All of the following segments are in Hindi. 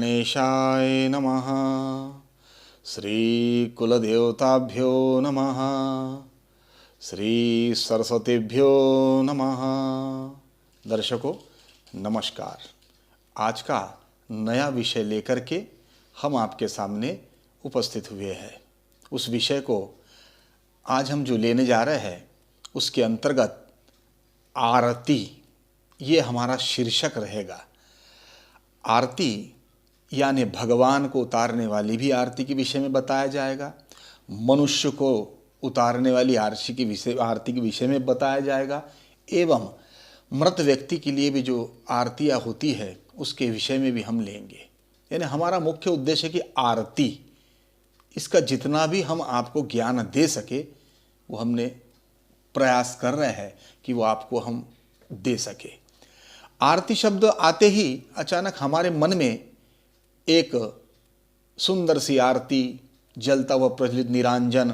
गणेशाय नमः। श्री कुलदेवताभ्यो नमः। श्री सरस्वतीभ्यो नमः। दर्शकों नमस्कार। आज का नया विषय लेकर के हम आपके सामने उपस्थित हुए हैं। उस विषय को आज हम जो लेने जा रहे हैं उसके अंतर्गत आरती, ये हमारा शीर्षक रहेगा। आरती यानी भगवान को उतारने वाली भी आरती के विषय में बताया जाएगा, मनुष्य को उतारने वाली आरती के विषय में बताया जाएगा, एवं मृत व्यक्ति के लिए भी जो आरतियाँ होती है उसके विषय में भी हम लेंगे। यानी हमारा मुख्य उद्देश्य है कि आरती, इसका जितना भी हम आपको ज्ञान दे सके वो हमने प्रयास कर रहे हैं कि वो आपको हम दे सके। आरती शब्द आते ही अचानक हमारे मन में एक सुंदर सी आरती, जलता हुआ प्रज्वलित निरांजन,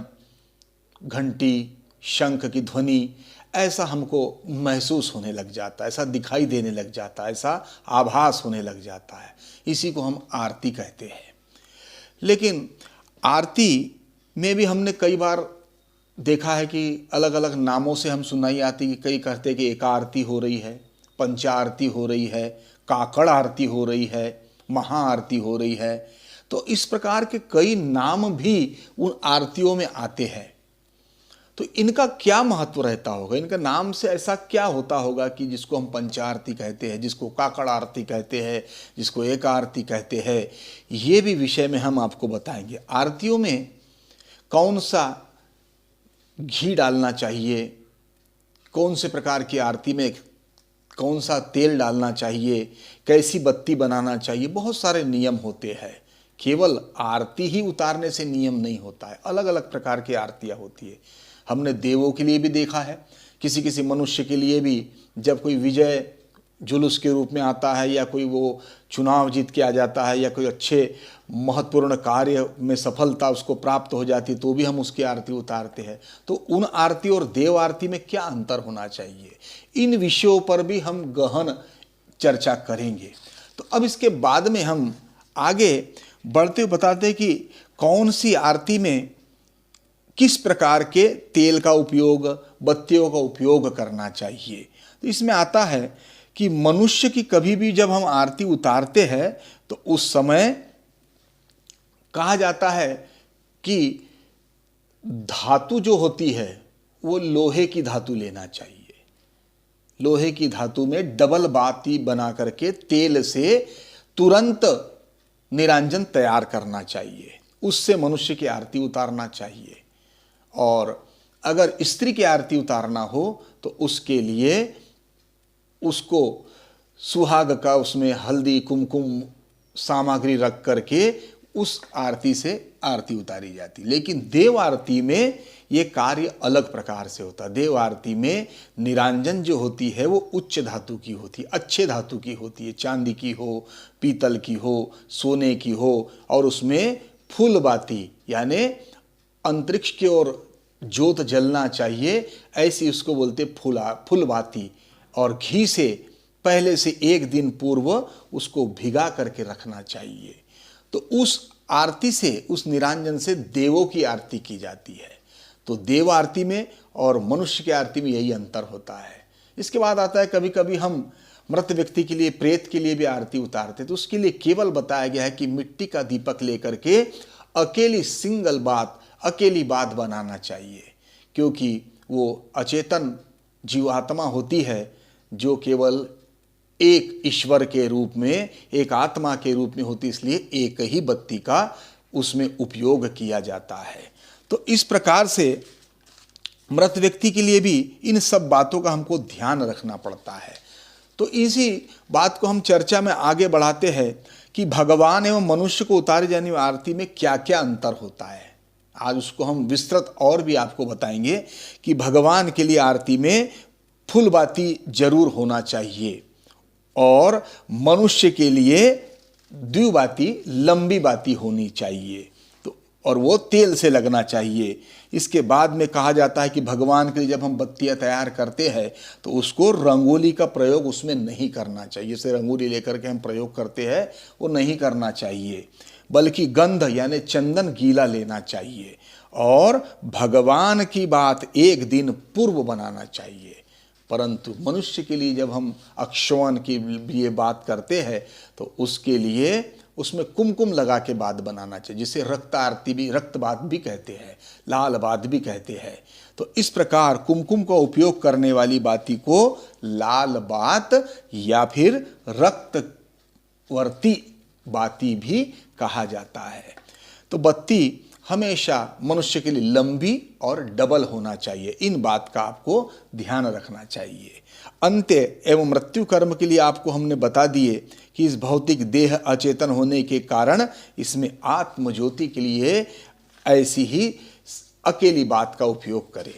घंटी, शंख की ध्वनि, ऐसा हमको महसूस होने लग जाता है, ऐसा दिखाई देने लग जाता है, ऐसा आभास होने लग जाता है। इसी को हम आरती कहते हैं। लेकिन आरती में भी हमने कई बार देखा है कि अलग अलग नामों से हम सुनाई आती कि कई कहते हैं कि एका आरती हो रही है, पंचा आरती हो रही है, काकड़ आरती हो रही है, महाआरती हो रही है। तो इस प्रकार के कई नाम भी उन आरतियों में आते हैं। तो इनका क्या महत्व रहता होगा, इनका नाम से ऐसा क्या होता होगा कि जिसको हम पंचारती कहते हैं, जिसको काकड़ आरती कहते हैं, जिसको एक आरती कहते हैं, ये भी विषय में हम आपको बताएंगे। आरतियों में कौन सा घी डालना चाहिए, कौन से प्रकार की आरती में कौन सा तेल डालना चाहिए, कैसी बत्ती बनाना चाहिए, बहुत सारे नियम होते हैं। केवल आरती ही उतारने से नियम नहीं होता है, अलग अलग प्रकार की आरतियाँ होती है। हमने देवों के लिए भी देखा है, किसी किसी मनुष्य के लिए भी जब कोई विजय जुलूस के रूप में आता है, या कोई वो चुनाव जीत के आ जाता है, या कोई अच्छे महत्वपूर्ण कार्य में सफलता उसको प्राप्त हो जाती है, तो भी हम उसकी आरती उतारते हैं। तो उन आरती और देव आरती में क्या अंतर होना चाहिए, इन विषयों पर भी हम गहन चर्चा करेंगे। तो अब इसके बाद में हम आगे बढ़ते हुए बताते हैं कि कौन सी आरती में किस प्रकार के तेल का उपयोग, बत्तियों का उपयोग करना चाहिए। तो इसमें आता है कि मनुष्य की कभी भी जब हम आरती उतारते हैं तो उस समय कहा जाता है कि धातु जो होती है वो लोहे की धातु लेना चाहिए। लोहे की धातु में डबल बाती बना करके तेल से तुरंत निरांजन तैयार करना चाहिए, उससे मनुष्य की आरती उतारना चाहिए। और अगर स्त्री की आरती उतारना हो तो उसके लिए उसको सुहाग का उसमें हल्दी कुमकुम सामग्री रख करके उस आरती से आरती उतारी जाती। लेकिन देव आरती में ये कार्य अलग प्रकार से होता है। देव आरती में निरांजन जो होती है वो उच्च धातु की होती है, अच्छे धातु की होती है, चांदी की हो, पीतल की हो, सोने की हो, और उसमें फूल बाती यानी अंतरिक्ष की ओर ज्योत जलना चाहिए, ऐसी उसको बोलते फूल बाती। और घी से पहले से एक दिन पूर्व उसको भिगा करके रखना चाहिए। तो उस आरती से, उस निरांजन से देवों की आरती की जाती है। तो देव आरती में और मनुष्य की आरती में यही अंतर होता है। इसके बाद आता है कभी कभी हम मृत व्यक्ति के लिए, प्रेत के लिए भी आरती उतारते, तो उसके लिए केवल बताया गया है कि मिट्टी का दीपक लेकर के अकेली बात बनाना चाहिए, क्योंकि वो अचेतन जीवात्मा होती है जो केवल एक ईश्वर के रूप में, एक आत्मा के रूप में होती, इसलिए एक ही बत्ती का उसमें उपयोग किया जाता है। तो इस प्रकार से मृत व्यक्ति के लिए भी इन सब बातों का हमको ध्यान रखना पड़ता है। तो इसी बात को हम चर्चा में आगे बढ़ाते हैं कि भगवान एवं मनुष्य को उतारी जाने वाली आरती में क्या क्या अंतर होता है। आज उसको हम विस्तृत और भी आपको बताएंगे कि भगवान के लिए आरती में फूल बाती जरूर होना चाहिए, और मनुष्य के लिए द्विबाती, लंबी बाती होनी चाहिए। तो और वो तेल से लगना चाहिए। इसके बाद में कहा जाता है कि भगवान के लिए जब हम बत्तियां तैयार करते हैं तो उसको रंगोली का प्रयोग उसमें नहीं करना चाहिए। जैसे रंगोली लेकर के हम प्रयोग करते हैं वो नहीं करना चाहिए, बल्कि गंध यानी चंदन गीला लेना चाहिए और भगवान की बात एक दिन पूर्व बनाना चाहिए। परंतु मनुष्य के लिए जब हम अक्षौन की लिए बात करते हैं तो उसके लिए उसमें कुमकुम लगा के बाद बनाना चाहिए, जिसे रक्त आरती भी, रक्त बात भी कहते हैं, लाल बात भी कहते हैं। तो इस प्रकार कुमकुम का उपयोग करने वाली बाती को लाल बात या फिर रक्तवर्ती बाती भी कहा जाता है। तो बत्ती हमेशा मनुष्य के लिए लंबी और डबल होना चाहिए, इन बात का आपको ध्यान रखना चाहिए। अंत्य एवं मृत्यु कर्म के लिए आपको हमने बता दिए कि इस भौतिक देह अचेतन होने के कारण इसमें आत्मज्योति के लिए ऐसी ही अकेली बात का उपयोग करें।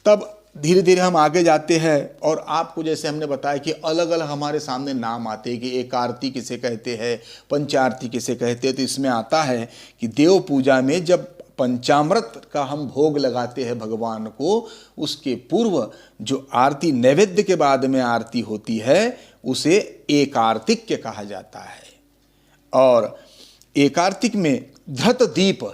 तब धीरे धीरे हम आगे जाते हैं और आपको जैसे हमने बताया कि अलग अलग हमारे सामने नाम आते हैं कि एक आरती किसे कहते हैं, पंचारती किसे कहते हैं। तो इसमें आता है कि देव पूजा में जब पंचामृत का हम भोग लगाते हैं भगवान को, उसके पूर्व जो आरती नैवेद्य के बाद में आरती होती है उसे एकार्तिक कहा जाता है। और एकार्तिक में धृत दीप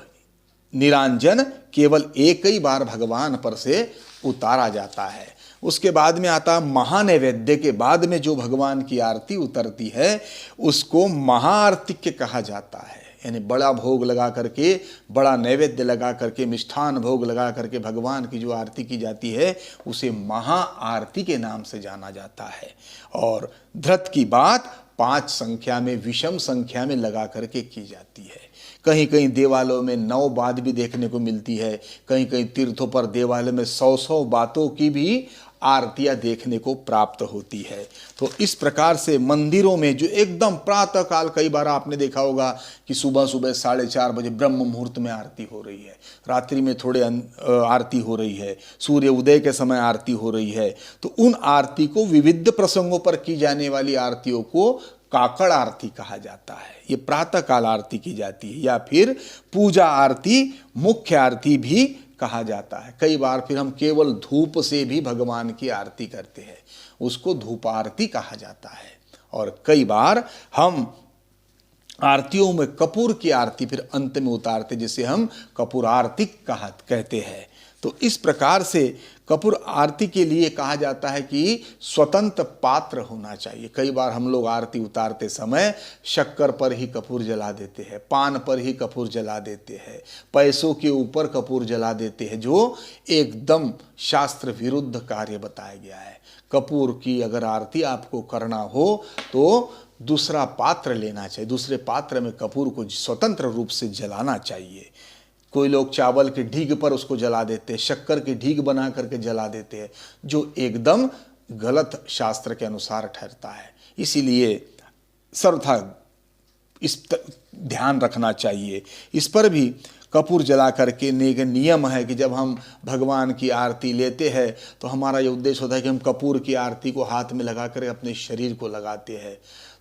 निरांजन केवल एक ही बार भगवान पर से उतारा जाता है। उसके बाद में आता महानैवेद्य के बाद में जो भगवान की आरती उतरती है उसको महाआरतिक कहा जाता है। यानी बड़ा भोग लगा करके, बड़ा नैवेद्य लगा करके, मिष्ठान भोग लगा करके भगवान की जो आरती की जाती है उसे महाआरती के नाम से जाना जाता है। और धृत की बात 5 संख्या में, विषम संख्या में लगा करके की जाती है। कहीं कहीं देवालयों में 9 बात भी देखने को मिलती है, कहीं कहीं तीर्थों पर देवालय में 100 बातों की भी आरतियां देखने को प्राप्त होती है। तो इस प्रकार से मंदिरों में जो एकदम प्रातः काल, कई बार आपने देखा होगा कि सुबह सुबह 4:30 बजे ब्रह्म मुहूर्त में आरती हो रही है, रात्रि में थोड़े आरती हो रही है, सूर्य उदय के समय आरती हो रही है। तो उन आरती को, विविध प्रसंगों पर की जाने वाली आरतियों को काकड़ आरती कहा जाता है। ये प्रातः काल आरती की जाती है, या फिर पूजा आरती, मुख्य आरती भी कहा जाता है। कई बार फिर हम केवल धूप से भी भगवान की आरती करते हैं, उसको धूप आरती कहा जाता है। और कई बार हम आरतियों में कपूर की आरती फिर अंत में उतारते, जिसे हम कपूर आरती कहते हैं। तो इस प्रकार से कपूर आरती के लिए कहा जाता है कि स्वतंत्र पात्र होना चाहिए। कई बार हम लोग आरती उतारते समय शक्कर पर ही कपूर जला देते हैं, पान पर ही कपूर जला देते हैं, पैसों के ऊपर कपूर जला देते हैं, जो एकदम शास्त्र विरुद्ध कार्य बताया गया है। कपूर की अगर आरती आपको करना हो तो दूसरा पात्र लेना चाहिए, दूसरे पात्र में कपूर को स्वतंत्र रूप से जलाना चाहिए। कोई लोग चावल के ढीग पर उसको जला देते हैं, शक्कर की ढीग बना करके जला देते हैं, जो एकदम गलत शास्त्र के अनुसार ठहरता है। इसीलिए सर्वथा इस ध्यान रखना चाहिए। इस पर भी कपूर जला करके नियम है कि जब हम भगवान की आरती लेते हैं तो हमारा ये उद्देश्य होता है कि हम कपूर की आरती को हाथ में लगा कर अपने शरीर को लगाते हैं।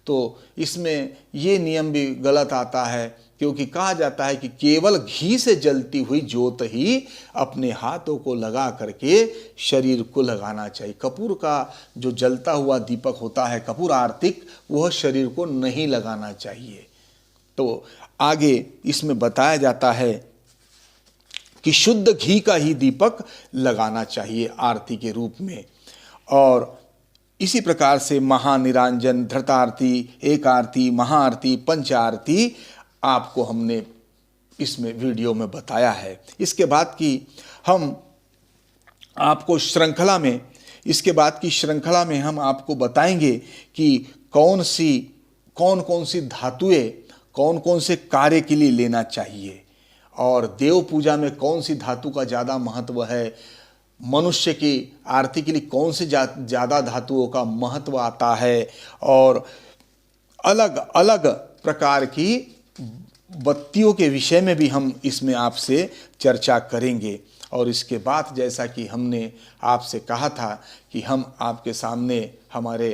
तो इसमें ये नियम भी गलत आता है, क्योंकि कहा जाता है कि केवल घी से जलती हुई ज्योत ही अपने हाथों को लगा करके शरीर को लगाना चाहिए। कपूर का जो जलता हुआ दीपक होता है, कपूर आरतिक, वह शरीर को नहीं लगाना चाहिए। तो आगे इसमें बताया जाता है कि शुद्ध घी का ही दीपक लगाना चाहिए आरती के रूप में। और इसी प्रकार से महानिरांजन, धृतारती, एक आरती, महाआरती, पंचारती आपको हमने इसमें वीडियो में बताया है। इसके बाद की हम आपको श्रृंखला में, इसके बाद की श्रृंखला में हम आपको बताएंगे कि कौन कौन सी धातुएं कौन कौन से कार्य के लिए लेना चाहिए, और देव पूजा में कौन सी धातु का ज़्यादा महत्व है, मनुष्य की आरती के लिए कौन से ज़्यादा धातुओं का महत्व आता है, और अलग अलग प्रकार की बत्तियों के विषय में भी हम इसमें आपसे चर्चा करेंगे। और इसके बाद जैसा कि हमने आपसे कहा था कि हम आपके सामने हमारे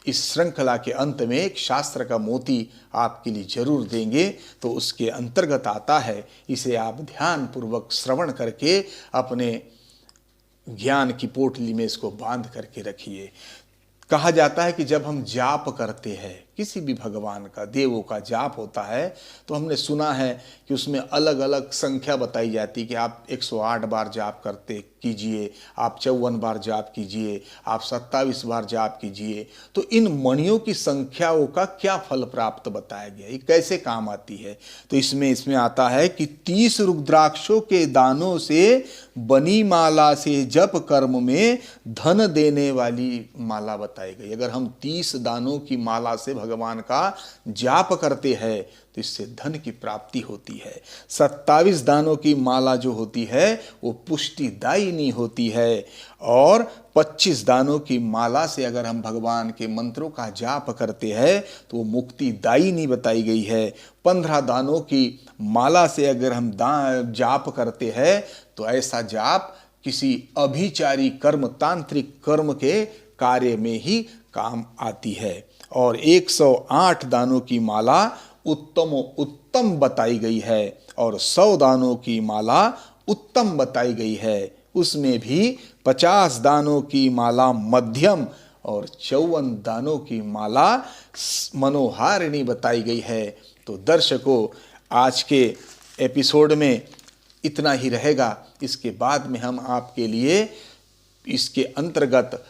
इस श्रृंखला के अंत में एक शास्त्र का मोती आपके लिए जरूर देंगे। तो उसके अंतर्गत आता है, इसे आप ध्यान पूर्वक श्रवण करके अपने ज्ञान की पोटली में इसको बांध करके रखिए। कहा जाता है कि जब हम जाप करते हैं, किसी भी भगवान का, देवों का जाप होता है, तो हमने सुना है कि उसमें अलग अलग संख्या बताई जाती है कि आप 108 बार जाप करते कीजिए, आप 54 बार जाप कीजिए, आप 27 बार जाप कीजिए। तो इन मणियों की संख्याओं का क्या फल प्राप्त बताया गया, ये कैसे काम आती है? तो इसमें आता है कि 30 रुद्राक्षों के दानों से बनी माला से जप कर्म में धन देने वाली माला बताई गई। अगर हम 30 दानों की माला से भगवान का जाप करते हैं तो इससे धन की प्राप्ति होती है। 27 दानों की माला जो होती है वो पुष्टिदायिनी होती है, और 25 दानों की माला से अगर हम भगवान के मंत्रों का जाप करते हैं तो वो मुक्तिदायिनी बताई गई है। 15 दानों की माला से अगर हम जाप करते हैं तो ऐसा जाप किसी अभिचारी कर्म, तांत्रिक कर्म के कार्य में ही काम आती है। और 108 दानों की माला उत्तम बताई गई है, और 100 दानों की माला उत्तम बताई गई है। उसमें भी 50 दानों की माला मध्यम और 54 दानों की माला मनोहारिणी बताई गई है। तो दर्शकों, आज के एपिसोड में इतना ही रहेगा। इसके बाद में हम आपके लिए इसके अंतर्गत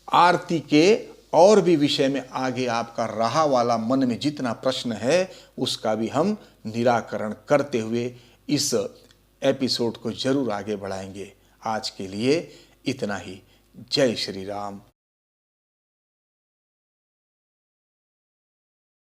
आरती के और भी विषय में आगे आपका रहा वाला मन में जितना प्रश्न है उसका भी हम निराकरण करते हुए इस एपिसोड को जरूर आगे बढ़ाएंगे। आज के लिए इतना ही। जय श्री राम।